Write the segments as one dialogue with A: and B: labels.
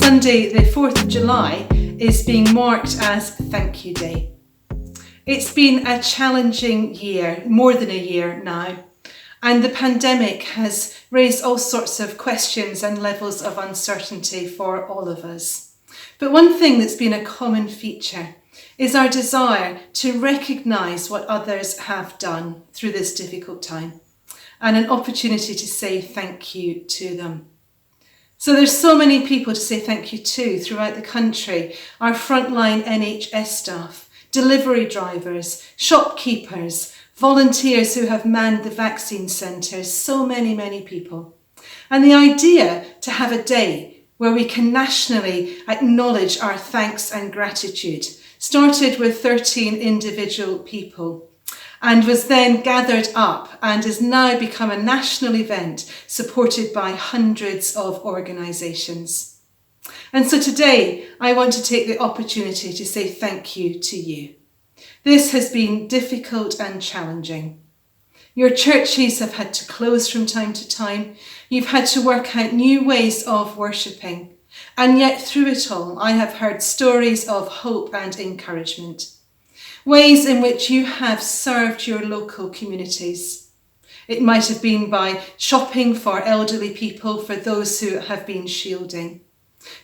A: Sunday, the 4th of July, is being marked as Thank You Day. It's been a challenging year, more than a year now, and the pandemic has raised all sorts of questions and levels of uncertainty for all of us. But one thing that's been a common feature is our desire to recognise what others have done through this difficult time, and an opportunity to say thank you to them. So there's so many people to say thank you to throughout the country: our frontline NHS staff, delivery drivers, shopkeepers, volunteers who have manned the vaccine centres, so many people. And the idea to have a day where we can nationally acknowledge our thanks and gratitude started with 13 individual people and was then gathered up and has now become a national event supported by hundreds of organisations. And so today I want to take the opportunity to say thank you to you. This has been difficult and challenging. Your churches have had to close from time to time. You've had to work out new ways of worshipping. And yet through it all, I have heard stories of hope and encouragement. Ways in which you have served your local communities. It might have been by shopping for elderly people, for those who have been shielding,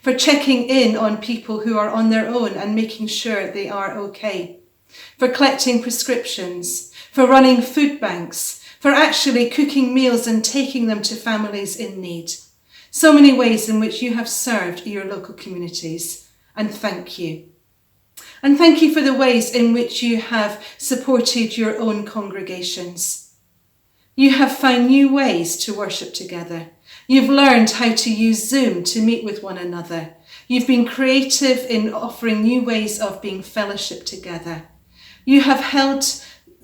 A: for checking in on people who are on their own and making sure they are okay, for collecting prescriptions, for running food banks, for actually cooking meals and taking them to families in need. So many ways in which you have served your local communities, and thank you. And thank you for the ways in which you have supported your own congregations. You have found new ways to worship together. You've learned how to use Zoom to meet with one another. You've been creative in offering new ways of being fellowship together. You have held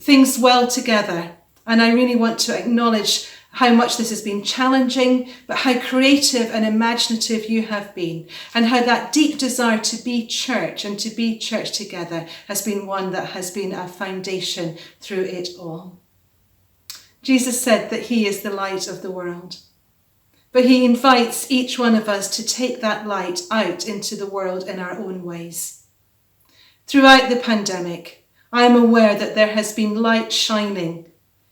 A: things well together, and I really want to acknowledge how much this has been challenging, but how creative and imaginative you have been, and how that deep desire to be church and to be church together has been one that has been a foundation through it all. Jesus said that he is the light of the world, but he invites each one of us to take that light out into the world in our own ways. Throughout the pandemic, I am aware that there has been light shining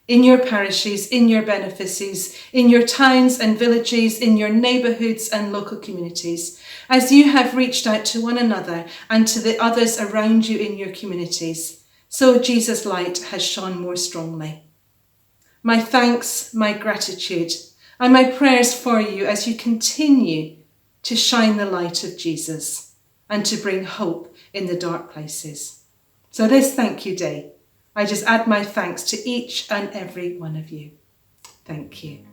A: in your parishes, in your benefices, in your towns and villages, in your neighbourhoods and local communities, as you have reached out to one another and to the others around you in your communities. So Jesus' light has shone more strongly. My thanks, my gratitude, and my prayers for you as you continue to shine the light of Jesus and to bring hope in the dark places. So this Thank You Day, I just add my thanks to each and every one of you. Thank you.